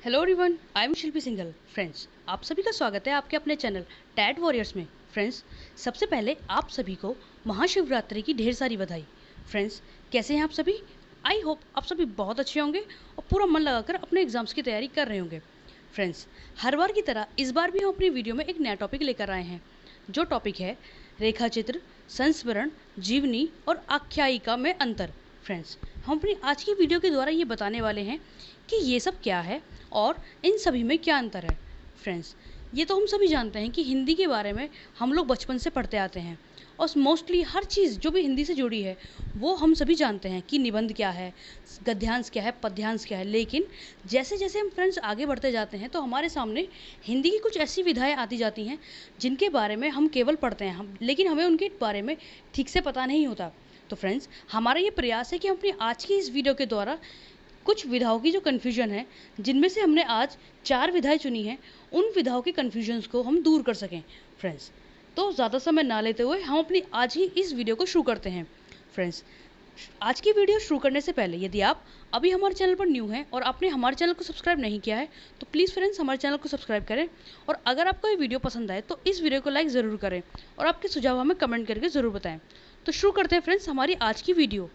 Hello everyone, I am Shilpi Singhal. Friends, आप सभी का स्वागत है आपके अपने चैनल टैट वॉरियर्स में। फ्रेंड्स, सबसे पहले आप सभी को महाशिवरात्रि की ढेर सारी बधाई। फ्रेंड्स, कैसे हैं आप सभी? आई होप आप सभी बहुत अच्छे होंगे और पूरा मन लगाकर अपने एग्जाम्स की तैयारी कर रहे होंगे। फ्रेंड्स, हर बार की तरह इस बार भी हम अपनी वीडियो में एक नया टॉपिक लेकर आए हैं, जो टॉपिक है रेखाचित्र, संस्मरण, जीवनी और आख्यायिका में अंतर। फ्रेंड्स, हम अपनी आज की वीडियो के द्वारा ये बताने वाले हैं कि ये सब क्या है और इन सभी में क्या अंतर है। फ्रेंड्स, ये तो हम सभी जानते हैं कि हिंदी के बारे में हम लोग बचपन से पढ़ते आते हैं और मोस्टली हर चीज़ जो भी हिंदी से जुड़ी है वो हम सभी जानते हैं कि निबंध क्या है, गद्यांश क्या है, पद्यांश क्या है। लेकिन जैसे जैसे हम फ्रेंड्स आगे बढ़ते जाते हैं तो हमारे सामने हिंदी की कुछ ऐसी विधाएं आती जाती हैं जिनके बारे में हम केवल पढ़ते हैं, लेकिन हमें उनके बारे में ठीक से पता नहीं होता। तो फ्रेंड्स, हमारा ये प्रयास है कि हम अपनी आज की इस वीडियो के द्वारा कुछ विधाओं की जो कन्फ्यूजन है, जिनमें से हमने आज 4 विधाएं चुनी हैं, उन विधाओं के कन्फ्यूजन्स को हम दूर कर सकें। फ्रेंड्स, तो ज़्यादा समय ना लेते हुए हम अपनी आज ही इस वीडियो को शुरू करते हैं। फ्रेंड्स, आज की वीडियो शुरू करने से पहले यदि आप अभी हमारे चैनल पर न्यू हैं और आपने हमारे चैनल को सब्सक्राइब नहीं किया है तो प्लीज़ फ्रेंड्स हमारे चैनल को सब्सक्राइब करें। और अगर आपको ये वीडियो पसंद आए तो इस वीडियो को लाइक ज़रूर करें और आपके सुझाव हमें कमेंट करके ज़रूर बताएं। तो शुरू करते हैं फ्रेंड्स हमारी आज की वीडियो।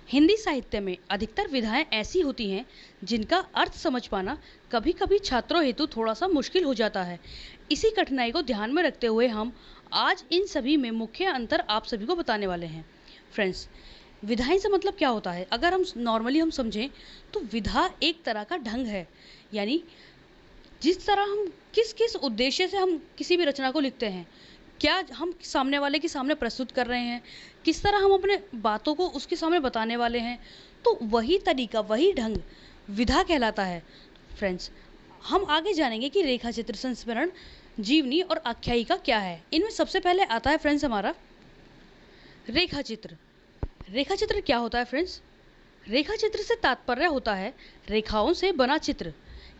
हिंदी साहित्य में अधिकतर विधाएं ऐसी होती हैं जिनका अर्थ समझ पाना कभी कभी छात्रों हेतु थोड़ा सा मुश्किल हो जाता है। इसी कठिनाई को ध्यान में रखते हुए हम आज इन सभी में मुख्य अंतर आप सभी को बताने वाले हैं। फ्रेंड्स, विधाएं से मतलब क्या होता है? अगर हम नॉर्मली हम समझें तो विधा एक तरह का ढंग है, यानी जिस तरह हम किस किस उद्देश्य से हम किसी भी रचना को लिखते हैं, क्या हम सामने वाले के सामने प्रस्तुत कर रहे हैं, किस तरह हम अपने बातों को उसके सामने बताने वाले हैं, तो वही तरीका, वही ढंग विधा कहलाता है। फ्रेंड्स, हम आगे जानेंगे कि रेखाचित्र, संस्मरण, जीवनी और आख्यायिका क्या है। इनमें सबसे पहले आता है फ्रेंड्स हमारा रेखाचित्र। रेखाचित्र क्या होता है फ्रेंड्स? रेखाचित्र से तात्पर्य होता है रेखाओं से बना चित्र।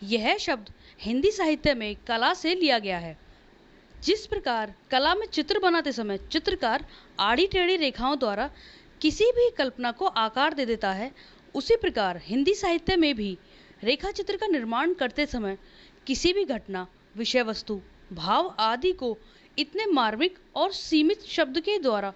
यह शब्द हिंदी साहित्य में कला से लिया गया है। जिस प्रकार कला में चित्र बनाते समय चित्रकार आड़ी टेढ़ी रेखाओं द्वारा किसी भी कल्पना को आकार दे देता है, उसी प्रकार हिंदी साहित्य में भी रेखा चित्र का निर्माण करते समय किसी भी घटना, विषय वस्तु, भाव आदि को इतने मार्मिक और सीमित शब्द के द्वारा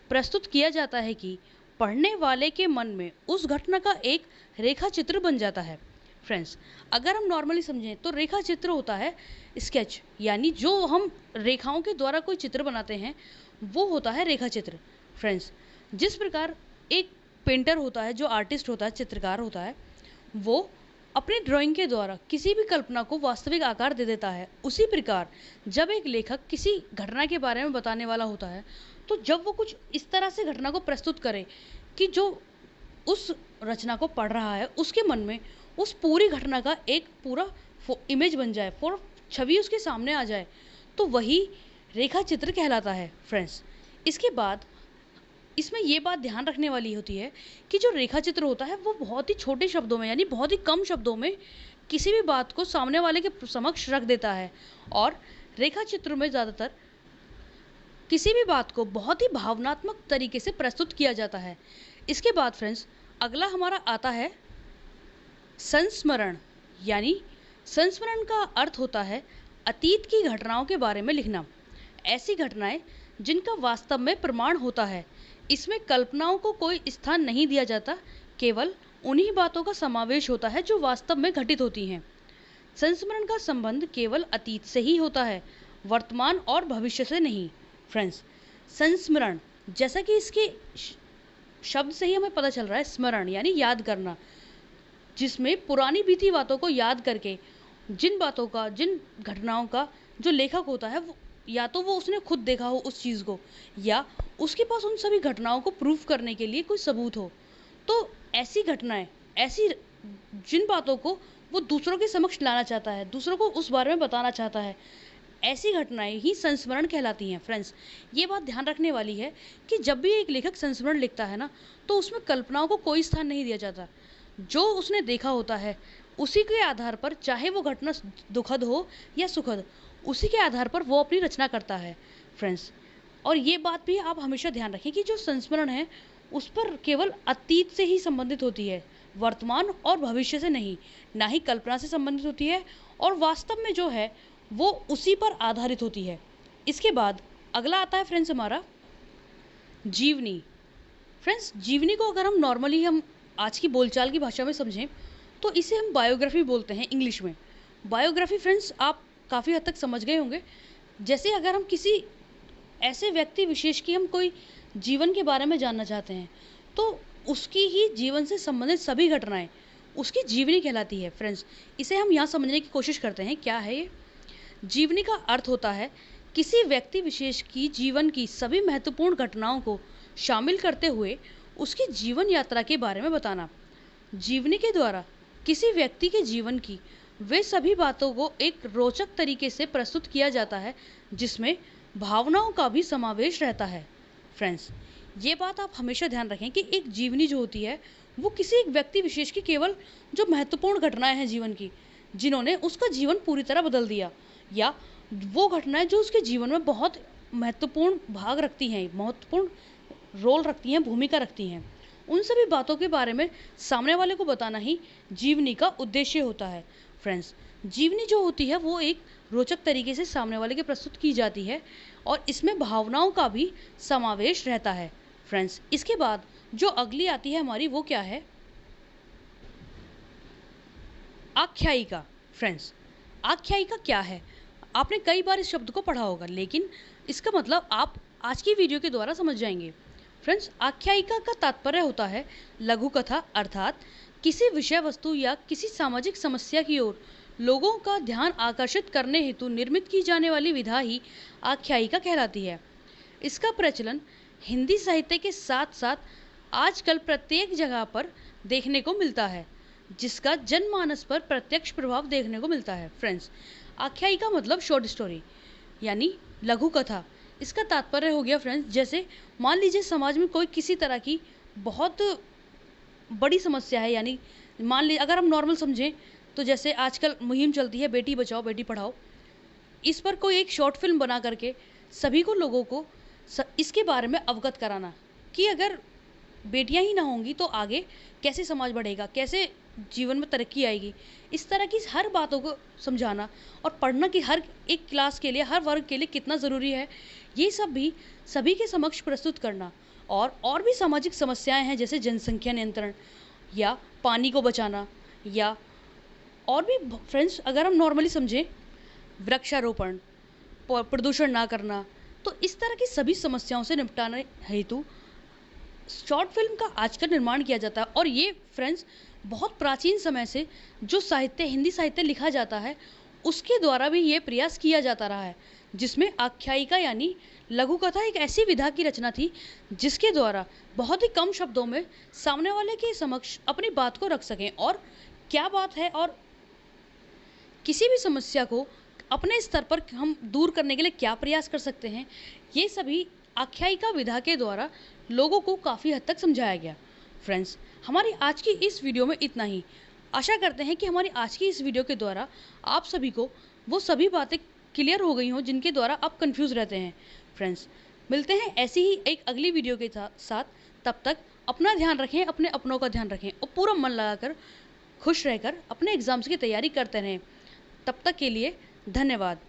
प्रस्तुत किया जाता है कि पढ़ने वाले के मन में उस घटना का एक रेखा चित्र बन जाता है। फ्रेंड्स, अगर हम नॉर्मली समझें तो रेखा चित्र होता है स्केच, यानी जो हम रेखाओं के द्वारा कोई चित्र बनाते हैं वो होता है रेखा चित्र। फ्रेंड्स, जिस प्रकार एक पेंटर होता है, जो आर्टिस्ट होता है, चित्रकार होता है, वो अपनी ड्राइंग के द्वारा किसी भी कल्पना को वास्तविक आकार दे देता है, उसी प्रकार जब एक लेखक किसी घटना के बारे में बताने वाला होता है तो जब वो कुछ इस तरह से घटना को प्रस्तुत करे कि जो उस रचना को पढ़ रहा है उसके मन में उस पूरी घटना का एक पूरा इमेज बन जाए, पूरा छवि उसके सामने आ जाए, तो वही रेखा चित्र कहलाता है। फ्रेंड्स, इसके बाद इसमें ये बात ध्यान रखने वाली होती है कि जो रेखा चित्र होता है वो बहुत ही छोटे शब्दों में, यानी बहुत ही कम शब्दों में किसी भी बात को सामने वाले के समक्ष रख देता है और रेखा चित्र में ज़्यादातर किसी भी बात को बहुत ही भावनात्मक तरीके से प्रस्तुत किया जाता है। इसके बाद फ्रेंड्स अगला हमारा आता है संस्मरण, यानी संस्मरण का अर्थ होता है अतीत की घटनाओं के बारे में लिखना। ऐसी घटनाएं जिनका वास्तव में प्रमाण होता है। इसमें कल्पनाओं को कोई स्थान नहीं दिया जाता, केवल उन्हीं बातों का समावेश होता है जो वास्तव में घटित होती हैं। संस्मरण का संबंध केवल अतीत से ही होता है, वर्तमान और भविष्य से नहीं। फ्रेंड्स, संस्मरण, जैसा कि इसके शब्द से ही हमें पता चल रहा है, स्मरण यानी याद करना, जिसमें पुरानी बीती बातों को याद करके जिन बातों का, जिन घटनाओं का जो लेखक होता है वो या तो वो उसने खुद देखा हो उस चीज़ को, या उसके पास उन सभी घटनाओं को प्रूफ करने के लिए कोई सबूत हो, तो ऐसी घटनाएं, ऐसी जिन बातों को वो दूसरों के समक्ष लाना चाहता है, दूसरों को उस बारे में बताना चाहता है, ऐसी घटनाएं ही संस्मरण कहलाती हैं। फ्रेंड्स, ये बात ध्यान रखने वाली है कि जब भी एक लेखक संस्मरण लिखता है ना, तो उसमें कल्पनाओं को कोई स्थान नहीं दिया जाता। जो उसने देखा होता है उसी के आधार पर, चाहे वो घटना दुखद हो या सुखद, उसी के आधार पर वो अपनी रचना करता है। फ्रेंड्स, और ये बात भी आप हमेशा ध्यान रखें कि जो संस्मरण है उस पर केवल अतीत से ही संबंधित होती है, वर्तमान और भविष्य से नहीं, ना ही कल्पना से संबंधित होती है, और वास्तव में जो है वो उसी पर आधारित होती है। इसके बाद अगला आता है फ्रेंड्स हमारा जीवनी। फ्रेंड्स, जीवनी को अगर हम नॉर्मली हम आज की बोलचाल की भाषा में समझें तो इसे हम बायोग्राफी बोलते हैं इंग्लिश में। बायोग्राफी फ्रेंड्स आप काफ़ी हद तक समझ गए होंगे। जैसे अगर हम किसी ऐसे व्यक्ति विशेष की हम कोई जीवन के बारे में जानना चाहते हैं तो उसकी ही जीवन से संबंधित सभी घटनाएं उसकी जीवनी कहलाती है। फ्रेंड्स, इसे हम यहाँ समझने की कोशिश करते हैं क्या है ये। जीवनी का अर्थ होता है किसी व्यक्ति विशेष की जीवन की सभी महत्वपूर्ण घटनाओं को शामिल करते हुए उसकी जीवन यात्रा के बारे में बताना। जीवनी के द्वारा किसी व्यक्ति के जीवन की वे सभी बातों को एक रोचक तरीके से प्रस्तुत किया जाता है जिसमें भावनाओं का भी समावेश रहता है। फ्रेंड्स, ये बात आप हमेशा ध्यान रखें कि एक जीवनी जो होती है वो किसी एक व्यक्ति विशेष की केवल जो महत्वपूर्ण घटनाएं हैं जीवन की, जिन्होंने उसका जीवन पूरी तरह बदल दिया, या वो घटनाएं जो उसके जीवन में बहुत महत्वपूर्ण भाग रखती हैं, महत्वपूर्ण रोल रखती हैं, भूमिका रखती हैं, उन सभी बातों के बारे में सामने वाले को बताना ही जीवनी का उद्देश्य होता है। फ्रेंड्स, जीवनी जो होती है वो एक रोचक तरीके से सामने वाले के प्रस्तुत की जाती है और इसमें भावनाओं का भी समावेश रहता है। फ्रेंड्स, इसके बाद जो अगली आती है हमारी वो क्या है, आख्यायिका। फ्रेंड्स, आख्यायिका क्या है? आपने कई बार इस शब्द को पढ़ा होगा, लेकिन इसका मतलब आप आज की वीडियो के द्वारा समझ जाएंगे। फ्रेंड्स, आख्यायिका का तात्पर्य होता है लघु कथा, अर्थात किसी विषय वस्तु या किसी सामाजिक समस्या की ओर लोगों का ध्यान आकर्षित करने हेतु निर्मित की जाने वाली विधा ही आख्यायिका कहलाती है। इसका प्रचलन हिंदी साहित्य के साथ साथ आजकल प्रत्येक जगह पर देखने को मिलता है, जिसका जनमानस पर प्रत्यक्ष प्रभाव देखने को मिलता है। फ्रेंड्स, आख्यायिका मतलब शॉर्ट स्टोरी यानी लघु कथा। इसका तात्पर्य हो गया फ्रेंड्स, जैसे मान लीजिए समाज में कोई किसी तरह की बहुत बड़ी समस्या है, यानी मान लीजिए अगर हम नॉर्मल समझें तो जैसे आजकल मुहिम चलती है बेटी बचाओ बेटी पढ़ाओ, इस पर कोई एक शॉर्ट फिल्म बना करके सभी को लोगों को इसके बारे में अवगत कराना कि अगर बेटियां ही ना होंगी तो आगे कैसे समाज बढ़ेगा, कैसे जीवन में तरक्की आएगी। इस तरह की हर बातों को समझाना और पढ़ना कि हर एक क्लास के लिए, हर वर्ग के लिए कितना ज़रूरी है, ये सब भी सभी के समक्ष प्रस्तुत करना। और भी सामाजिक समस्याएं हैं जैसे जनसंख्या नियंत्रण या पानी को बचाना, या और भी फ्रेंड्स अगर हम नॉर्मली समझें वृक्षारोपण, प्रदूषण ना करना, तो इस तरह की सभी समस्याओं से निपटाने हेतु शॉर्ट फिल्म का आजकल निर्माण किया जाता है। और ये फ्रेंड्स बहुत प्राचीन समय से जो साहित्य, हिंदी साहित्य लिखा जाता है उसके द्वारा भी ये प्रयास किया जाता रहा है, जिसमें आख्यायिका यानी लघु कथा एक ऐसी विधा की रचना थी जिसके द्वारा बहुत ही कम शब्दों में सामने वाले के समक्ष अपनी बात को रख सकें, और क्या बात है और किसी भी समस्या को अपने स्तर पर हम दूर करने के लिए क्या प्रयास कर सकते हैं, ये सभी आख्यायिका विधा के द्वारा लोगों को काफ़ी हद तक समझाया गया। फ्रेंड्स, हमारी आज की इस वीडियो में इतना ही। आशा करते हैं कि हमारी आज की इस वीडियो के द्वारा आप सभी को वो सभी बातें क्लियर हो गई हों जिनके द्वारा आप कंफ्यूज रहते हैं। फ्रेंड्स, मिलते हैं ऐसी ही एक अगली वीडियो के साथ। तब तक अपना ध्यान रखें, अपने अपनों का ध्यान रखें और पूरा मन लगाकर खुश रहकर अपने एग्जाम्स की तैयारी करते रहें। तब तक के लिए धन्यवाद।